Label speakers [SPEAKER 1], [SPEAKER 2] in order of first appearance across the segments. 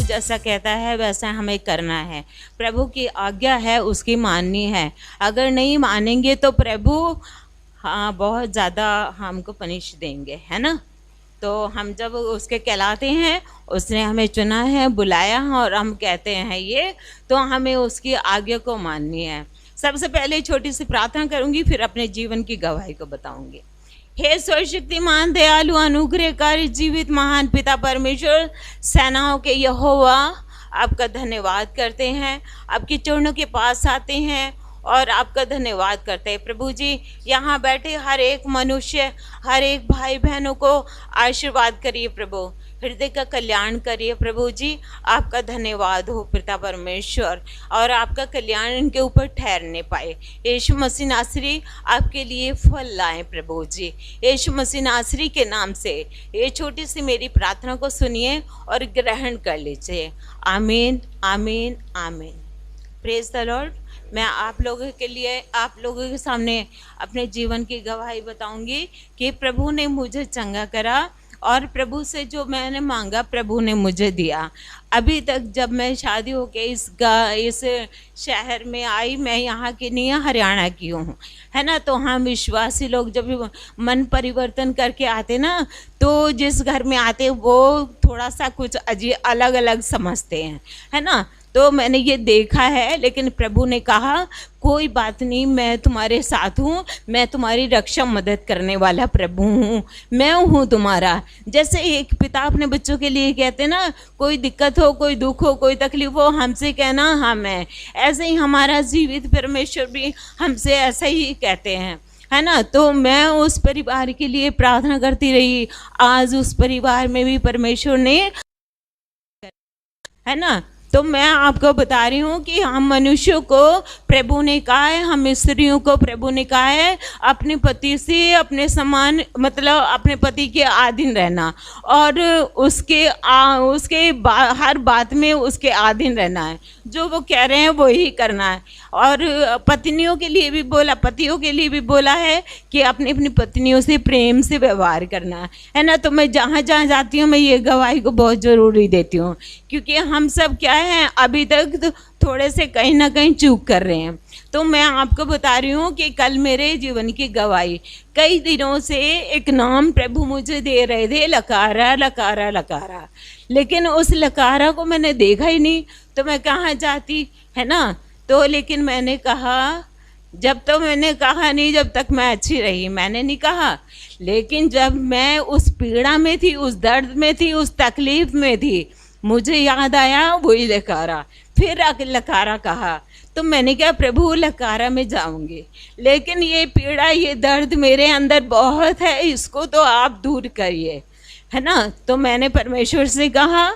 [SPEAKER 1] जैसा कहता है वैसा हमें करना है। प्रभु की आज्ञा है उसकी माननी है। अगर नहीं मानेंगे तो प्रभु बहुत ज़्यादा हमको पनिश देंगे, है ना। तो हम जब उसके कहलाते हैं, उसने हमें चुना है, बुलाया है और हम कहते हैं ये, तो हमें उसकी आज्ञा को माननी है। सबसे पहले छोटी सी प्रार्थना करूंगी, फिर अपने जीवन की गवाही को बताऊंगी। हे सर्वशक्तिमान दयालु अनुग्रहकारी जीवित महान पिता परमेश्वर, सेनाओं के यहोवा, आपका धन्यवाद करते हैं। आपके चरणों के पास आते हैं और आपका धन्यवाद करते हैं। प्रभु जी, यहाँ बैठे हर एक मनुष्य, हर एक भाई बहनों को आशीर्वाद करिए प्रभु, हृदय का कल्याण करिए प्रभु जी। आपका धन्यवाद हो पिता परमेश्वर, और आपका कल्याण इनके ऊपर ठहरने पाए। यीशु मसीह नासरी आपके लिए फल लाएं प्रभु जी। यीशु मसीह नासरी के नाम से ये छोटी सी मेरी प्रार्थना को सुनिए और ग्रहण कर लीजिए। आमीन, आमीन, आमीन। Praise the Lord. मैं आप लोगों के लिए, आप लोगों के सामने अपने जीवन की गवाही बताऊंगी कि प्रभु ने मुझे चंगा करा और प्रभु से जो मैंने मांगा प्रभु ने मुझे दिया। अभी तक जब मैं शादी होके इस शहर में आई, मैं यहाँ की नहीं, हरियाणा की हूँ, है ना। तो हम विश्वासी लोग जब मन परिवर्तन करके आते ना, तो जिस घर में आते वो थोड़ा सा कुछ अजीब अलग अलग समझते हैं, है ना। तो मैंने ये देखा है, लेकिन प्रभु ने कहा कोई बात नहीं, मैं तुम्हारे साथ हूँ, मैं तुम्हारी रक्षा मदद करने वाला प्रभु हूँ, मैं हूँ तुम्हारा। जैसे एक पिता अपने बच्चों के लिए कहते ना, कोई दिक्कत हो, कोई दुख हो, कोई तकलीफ हो, हमसे कहना हाँ मैं, ऐसे ही हमारा जीवित परमेश्वर भी हमसे ऐसा ही कहते हैं, है ना। तो मैं उस परिवार के लिए प्रार्थना करती रही। आज उस परिवार में भी परमेश्वर ने, है ना। तो मैं आपको बता रही हूँ कि हम मनुष्यों को प्रभु ने कहा है, हम स्त्रियों को प्रभु ने कहा है अपने पति से अपने समान, मतलब अपने पति के अधीन रहना, और उसके हर बात में उसके अधीन रहना है। जो वो कह रहे हैं वो ही करना है। और पत्नियों के लिए भी बोला, पतियों के लिए भी बोला है कि अपनी अपनी पत्नियों से प्रेम से व्यवहार करना है ना। तो मैं जहाँ जहाँ जाती हूँ मैं ये गवाही को बहुत ज़रूरी देती हूँ, क्योंकि हम सब क्या हैं अभी तक तो थोड़े से कहीं ना कहीं चूक कर रहे हैं। तो मैं आपको बता रही हूँ कि कल मेरे जीवन की गवाही, कई दिनों से एक नाम प्रभु मुझे दे रहे थे, लकारा लकारा लकारा, लेकिन उस लकारा को मैंने देखा ही नहीं, तो मैं कहाँ जाती, है ना। तो लेकिन मैंने कहा, जब तो मैंने कहा नहीं, जब तक मैं अच्छी रही मैंने नहीं कहा, लेकिन जब मैं उस पीड़ा में थी, उस दर्द में थी, उस तकलीफ में थी, मुझे याद आया वही लकारा। फिर लकारा कहा, तो मैंने कहा प्रभु लकारा में जाऊंगी, लेकिन ये पीड़ा, ये दर्द मेरे अंदर बहुत है, इसको तो आप दूर करिए, है ना। तो मैंने परमेश्वर से कहा,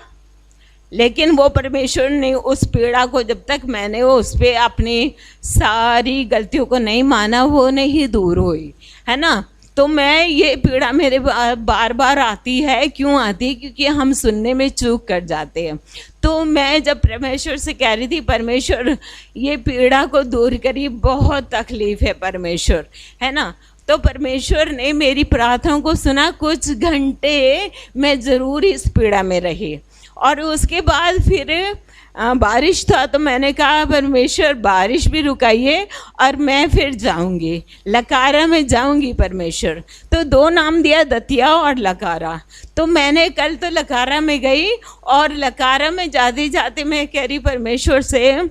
[SPEAKER 1] लेकिन वो परमेश्वर ने उस पीड़ा को, जब तक मैंने उस पर अपनी सारी गलतियों को नहीं माना, वो नहीं दूर हुई, है ना। तो मैं, ये पीड़ा मेरे बार बार आती है। क्यों आती है? क्योंकि हम सुनने में चूक कर जाते हैं। तो मैं जब परमेश्वर से कह रही थी, परमेश्वर ये पीड़ा को दूर करिए, बहुत तकलीफ है परमेश्वर, है ना। तो परमेश्वर ने मेरी प्रार्थना को सुना। कुछ घंटे मैं ज़रूर इस पीड़ा में रही, और उसके बाद फिर बारिश था, तो मैंने कहा परमेश्वर बारिश भी रुकाइए और मैं फिर जाऊंगी, लकारा में जाऊंगी परमेश्वर। तो दो नाम दिया, दतिया और लकारा। तो मैंने कल तो लकारा में गई, और लकारा में जाते जाते मैं कह रही परमेश्वर से,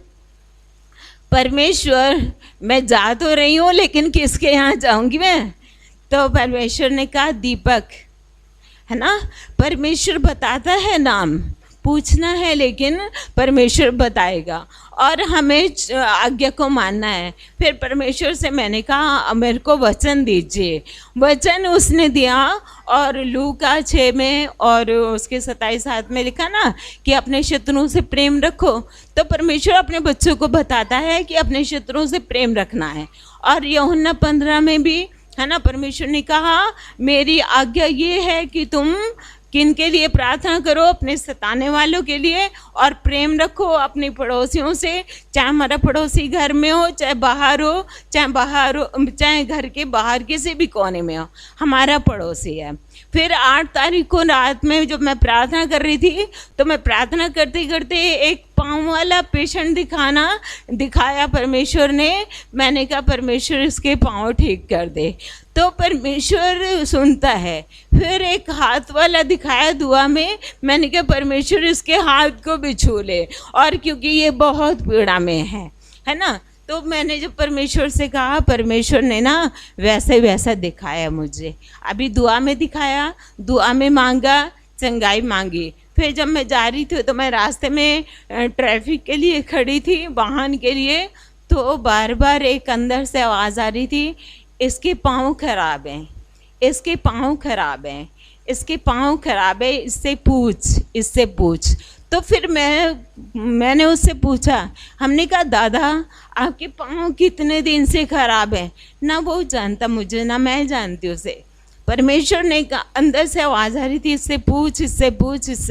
[SPEAKER 1] परमेश्वर मैं जा तो रही हूँ, लेकिन किसके यहाँ जाऊंगी मैं? तो परमेश्वर ने कहा दीपक, है ना। परमेश्वर बताता है नाम, पूछना है, लेकिन परमेश्वर बताएगा, और हमें आज्ञा को मानना है। फिर परमेश्वर से मैंने कहा मेरे को वचन दीजिए। वचन उसने दिया, और लूका 6 में और उसके 27 में लिखा ना कि अपने शत्रुओं से प्रेम रखो। तो परमेश्वर अपने बच्चों को बताता है कि अपने शत्रुओं से प्रेम रखना है। और यूहन्ना 15 में भी, है ना, परमेश्वर ने कहा मेरी आज्ञा ये है कि तुम किन के लिए प्रार्थना करो? अपने सताने वालों के लिए, और प्रेम रखो अपने पड़ोसियों से, चाहे हमारा पड़ोसी घर में हो, चाहे बाहर हो, चाहे घर के बाहर किसी भी कोने में हो, हमारा पड़ोसी है। फिर 8 तारीख को रात में जब मैं प्रार्थना कर रही थी, तो मैं प्रार्थना करते करते एक पाँव वाला पेशेंट दिखाया परमेश्वर ने। मैंने कहा परमेश्वर इसके पाँव ठीक कर दे, तो परमेश्वर सुनता है। फिर एक हाथ वाला दिखाया दुआ में, मैंने कहा परमेश्वर इसके हाथ को भी छू ले, और क्योंकि ये बहुत पीड़ा में है ना। तो मैंने जब परमेश्वर से कहा, परमेश्वर ने ना वैसा दिखाया मुझे। अभी दुआ में दिखाया, दुआ में मांगा, चंगाई मांगी। फिर जब मैं जा रही थी तो मैं रास्ते में ट्रैफिक के लिए खड़ी थी, वाहन के लिए, तो बार बार एक अंदर से आवाज़ आ रही थी, इसके पाँव खराब हैं, इसके पाँव खराब हैं, इसके पाँव खराब है, इससे पूछ। तो फिर मैंने उससे पूछा, हमने कहा दादा आपके पाँव कितने दिन से खराब हैं? ना वो जानता मुझे, ना मैं जानती उसे। परमेश्वर ने कहा, अंदर से आवाज़ आ रही थी, इससे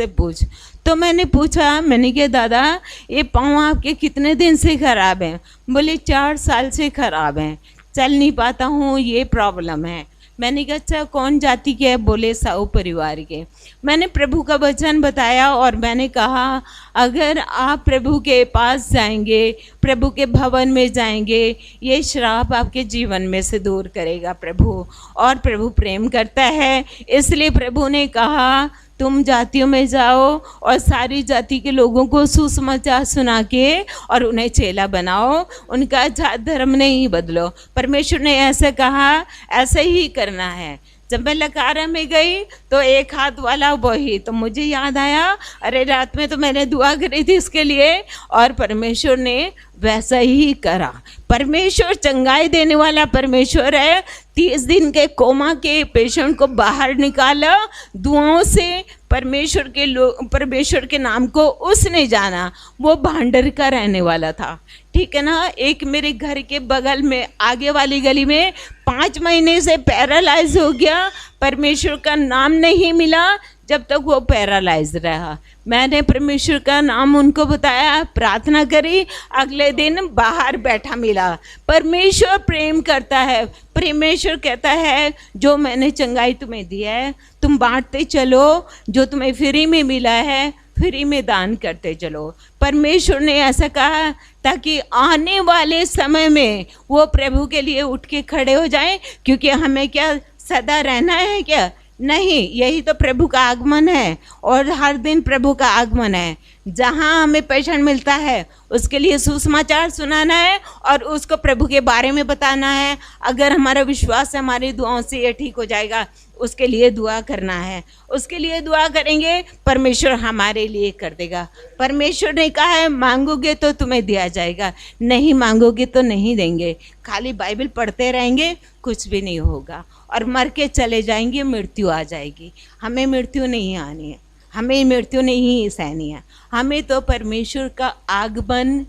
[SPEAKER 1] पूछ। तो मैंने पूछा, मैंने कहा दादा ये पाँव आपके कितने दिन से खराब हैं? बोले 4 साल से खराब हैं, चल नहीं पाता हूँ, ये प्रॉब्लम है। मैंने कहा अच्छा कौन जाति के है? बोले साहू परिवार के। मैंने प्रभु का वचन बताया, और मैंने कहा अगर आप प्रभु के पास जाएंगे, प्रभु के भवन में जाएंगे, ये श्राप आपके जीवन में से दूर करेगा प्रभु। और प्रभु प्रेम करता है, इसलिए प्रभु ने कहा तुम जातियों में जाओ और सारी जाति के लोगों को सुसमाचार सुना के और उन्हें चेला बनाओ, उनका जात धर्म नहीं बदलो। परमेश्वर ने ऐसा कहा, ऐसा ही करना है। जब मैं लकारा में गई तो एक हाथ वाला वही, तो मुझे याद आया अरे रात में तो मैंने दुआ करी थी इसके लिए, और परमेश्वर ने वैसा ही करा। परमेश्वर चंगाई देने वाला परमेश्वर है। 30 दिन के कोमा के पेशेंट को बाहर निकाला दुआओं से। परमेश्वर के नाम को उसने जाना। वो भांडर का रहने वाला था, ठीक है ना। एक मेरे घर के बगल में आगे वाली गली में 5 महीने से पैरालाइज हो गया। परमेश्वर का नाम नहीं मिला जब तक वो पैरालाइज रहा। मैंने परमेश्वर का नाम उनको बताया, प्रार्थना करी, अगले दिन बाहर बैठा मिला। परमेश्वर प्रेम करता है। परमेश्वर कहता है जो मैंने चंगाई तुम्हें दिया है तुम बांटते चलो, जो तुम्हें फ्री में मिला है फ्री में दान करते चलो। परमेश्वर ने ऐसा कहा ताकि आने वाले समय में वो प्रभु के लिए उठ के खड़े हो जाएं। क्योंकि हमें क्या सदा रहना है क्या? नहीं, यही तो प्रभु का आगमन है, और हर दिन प्रभु का आगमन है। जहाँ हमें पेशेंट मिलता है उसके लिए सुसमाचार सुनाना है और उसको प्रभु के बारे में बताना है। अगर हमारा विश्वास है हमारी दुआओं से ये ठीक हो जाएगा, उसके लिए दुआ करना है। उसके लिए दुआ करेंगे, परमेश्वर हमारे लिए कर देगा। परमेश्वर ने कहा है मांगोगे तो तुम्हें दिया जाएगा, नहीं मांगोगे तो नहीं देंगे। खाली बाइबल पढ़ते रहेंगे कुछ भी नहीं होगा, और मर के चले जाएंगे, मृत्यु आ जाएगी। हमें मृत्यु नहीं आनी है, हमें मृत्यु नहीं सहनी है। हमें तो परमेश्वर का आगमन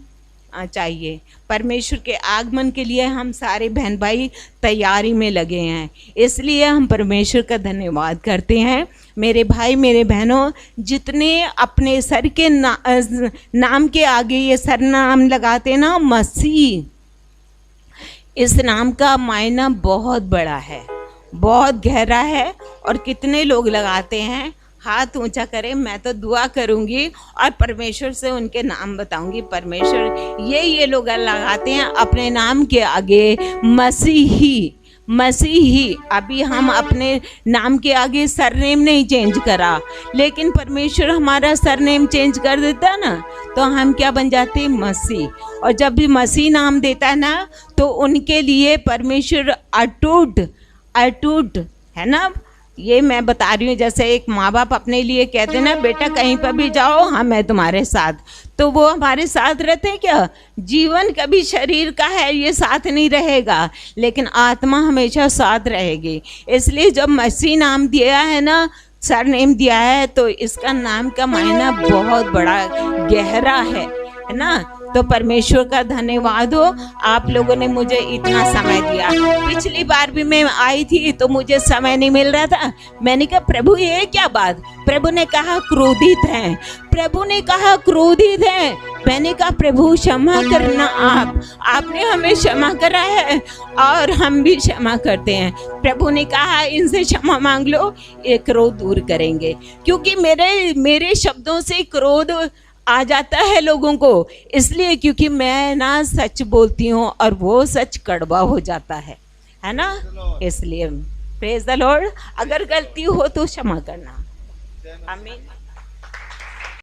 [SPEAKER 1] चाहिए। परमेश्वर के आगमन के लिए हम सारे बहन भाई तैयारी में लगे हैं, इसलिए हम परमेश्वर का धन्यवाद करते हैं। मेरे भाई मेरे बहनों, जितने अपने सर के नाम के आगे ये सरनाम लगाते ना, मसीह, इस नाम का मायना बहुत बड़ा है, बहुत गहरा है। और कितने लोग लगाते हैं? हाथ ऊंचा करें, मैं तो दुआ करूंगी और परमेश्वर से उनके नाम बताऊंगी। परमेश्वर ये लोग लगाते हैं अपने नाम के आगे मसीही। अभी हम अपने नाम के आगे सरनेम नहीं चेंज करा, लेकिन परमेश्वर हमारा सरनेम चेंज कर देता ना, तो हम क्या बन जाते? मसीह। और जब भी मसीह नाम देता है ना, तो उनके लिए परमेश्वर अटूट है ना। ये मैं बता रही हूँ, जैसे एक माँ बाप अपने लिए कहते हैं ना, बेटा कहीं पर भी जाओ हम हैं तुम्हारे साथ, तो वो हमारे साथ रहते हैं क्या? जीवन कभी शरीर का है ये साथ नहीं रहेगा, लेकिन आत्मा हमेशा साथ रहेगी। इसलिए जब मसीह नाम दिया है ना, सरनेम दिया है, तो इसका नाम का मायना बहुत बड़ा गहरा है ना। तो परमेश्वर का धन्यवाद हो, आप लोगों ने मुझे इतना समय दिया। पिछली बार भी मैं आई थी तो मुझे समय नहीं मिल रहा था। मैंने कहा प्रभु ये क्या बात? प्रभु ने कहा क्रोधित हैं। प्रभु ने कहा क्रोधित हैं। मैंने कहा प्रभु क्षमा करना, आपने हमें क्षमा करा है और हम भी क्षमा करते हैं। प्रभु ने कहा इनसे क्षमा मांग लो, ये क्रोध दूर करेंगे। क्योंकि मेरे शब्दों से क्रोध आ जाता है लोगों को, इसलिए क्योंकि मैं ना सच बोलती हूँ और वो सच कड़वा हो जाता है ना, इसलिए प्रेज द लॉर्ड। अगर गलती हो तो क्षमा करना। आमीन।